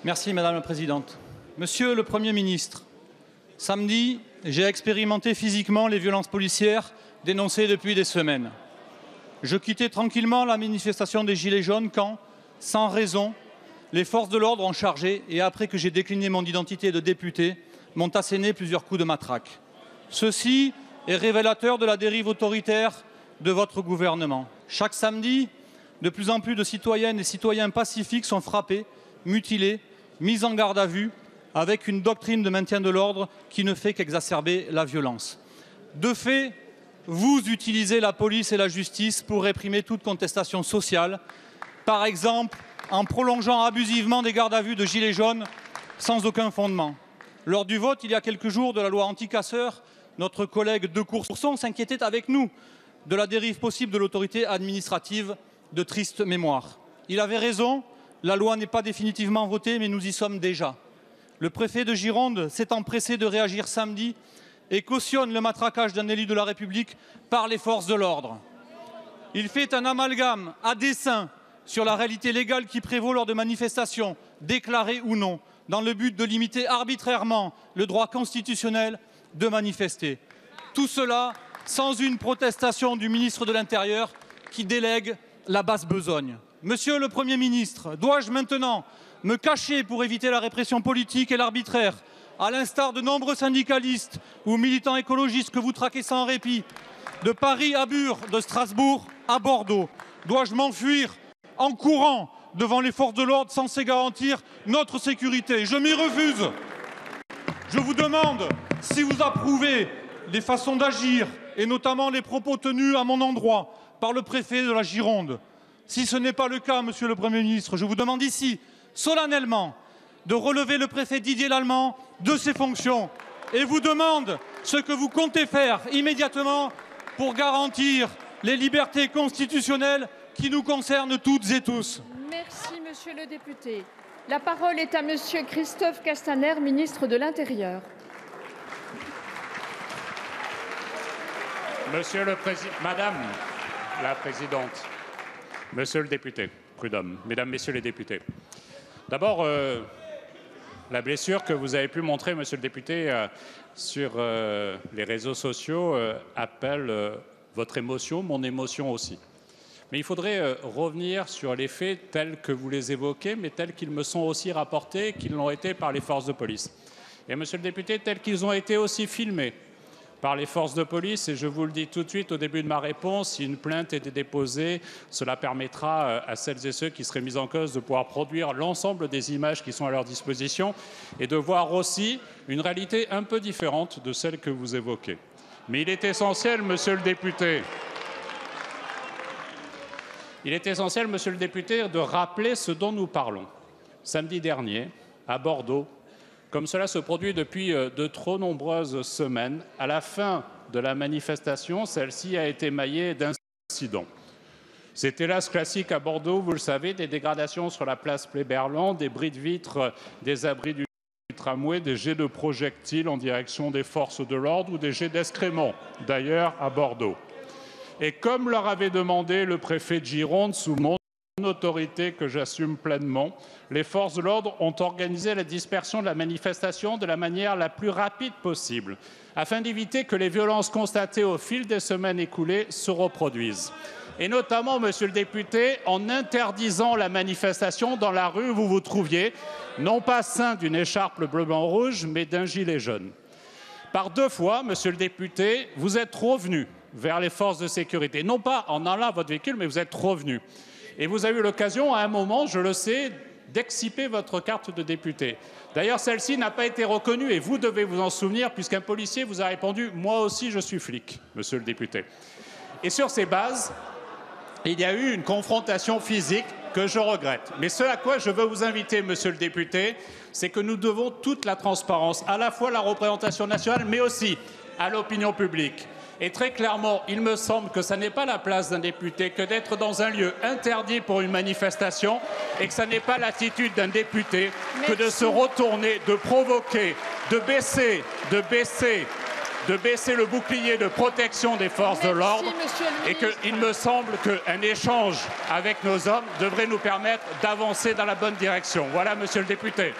Merci Madame la Présidente. Monsieur le Premier ministre, samedi, j'ai expérimenté physiquement les violences policières dénoncées depuis des semaines. Je quittais tranquillement la manifestation des Gilets jaunes quand, sans raison, les forces de l'ordre ont chargé et après que j'ai décliné mon identité de député, m'ont asséné plusieurs coups de matraque. Ceci est révélateur de la dérive autoritaire de votre gouvernement. Chaque samedi, de plus en plus de citoyennes et citoyens pacifiques sont frappés, mutilés, mis en garde à vue, avec une doctrine de maintien de l'ordre qui ne fait qu'exacerber la violence. De fait, vous utilisez la police et la justice pour réprimer toute contestation sociale, par exemple en prolongeant abusivement des gardes à vue de gilets jaunes sans aucun fondement. Lors du vote, il y a quelques jours, de la loi anti-casseurs, notre collègue de Courson s'inquiétait avec nous de la dérive possible de l'autorité administrative de triste mémoire. Il avait raison, la loi n'est pas définitivement votée, mais nous y sommes déjà. Le préfet de Gironde s'est empressé de réagir samedi et cautionne le matraquage d'un élu de la République par les forces de l'ordre. Il fait un amalgame à dessein sur la réalité légale qui prévaut lors de manifestations, déclarées ou non, dans le but de limiter arbitrairement le droit constitutionnel de manifester. Tout cela sans une protestation du ministre de l'Intérieur qui délègue la basse besogne. Monsieur le Premier ministre, dois-je maintenant me cacher pour éviter la répression politique et l'arbitraire, à l'instar de nombreux syndicalistes ou militants écologistes que vous traquez sans répit, de Paris à Bure, de Strasbourg à Bordeaux? Dois-je m'enfuir en courant devant les forces de l'ordre censées garantir notre sécurité? Je m'y refuse. Je vous demande si vous approuvez les façons d'agir et notamment les propos tenus à mon endroit par le préfet de la Gironde. Si ce n'est pas le cas, Monsieur le Premier ministre, je vous demande ici, solennellement, de relever le préfet Didier Lallement de ses fonctions et vous demande ce que vous comptez faire immédiatement pour garantir les libertés constitutionnelles qui nous concernent toutes et tous. Merci, Monsieur le député. La parole est à Monsieur Christophe Castaner, ministre de l'Intérieur. Monsieur le Président, Madame la Présidente, Monsieur le député Prud'homme, Mesdames, Messieurs les députés. D'abord, la blessure que vous avez pu montrer, Monsieur le député, sur les réseaux sociaux appelle votre émotion, mon émotion aussi. Mais il faudrait revenir sur les faits tels que vous les évoquez, mais tels qu'ils me sont aussi rapportés, qu'ils l'ont été par les forces de police. Et, Monsieur le député, tels qu'ils ont été aussi filmés par les forces de police. Et je vous le dis tout de suite au début de ma réponse, si une plainte était déposée, cela permettra à celles et ceux qui seraient mis en cause de pouvoir produire l'ensemble des images qui sont à leur disposition et de voir aussi une réalité un peu différente de celle que vous évoquez. Mais il est essentiel, Monsieur le député, de rappeler ce dont nous parlons. Samedi dernier, à Bordeaux, comme cela se produit depuis de trop nombreuses semaines, à la fin de la manifestation, celle-ci a été maillée d'incidents. C'est hélas classique à Bordeaux, vous le savez, des dégradations sur la place Pleyberland, des bris de vitres des abris du tramway, des jets de projectiles en direction des forces de l'ordre ou des jets d'excréments, d'ailleurs à Bordeaux. Et comme leur avait demandé le préfet de Gironde sous mon autorité que j'assume pleinement, les forces de l'ordre ont organisé la dispersion de la manifestation de la manière la plus rapide possible, afin d'éviter que les violences constatées au fil des semaines écoulées se reproduisent. Et notamment, Monsieur le député, en interdisant la manifestation dans la rue où vous vous trouviez, non pas ceint d'une écharpe bleu-blanc-rouge, mais d'un gilet jaune. Par deux fois, Monsieur le député, vous êtes revenu vers les forces de sécurité, non pas en allant à votre véhicule, mais vous êtes revenu. Et vous avez eu l'occasion, à un moment, je le sais, d'exciper votre carte de député. D'ailleurs, celle-ci n'a pas été reconnue, et vous devez vous en souvenir, puisqu'un policier vous a répondu « Moi aussi, je suis flic, Monsieur le député ». Et sur ces bases, il y a eu une confrontation physique que je regrette. Mais ce à quoi je veux vous inviter, Monsieur le député, c'est que nous devons toute la transparence, à la fois à la représentation nationale, mais aussi à l'opinion publique. Et très clairement, il me semble que ce n'est pas la place d'un député que d'être dans un lieu interdit pour une manifestation et que ce n'est pas l'attitude d'un député que de se retourner, de provoquer, de baisser de baisser le bouclier de protection des forces de l'ordre et qu'il me semble qu'un échange avec nos hommes devrait nous permettre d'avancer dans la bonne direction. Voilà, monsieur le député.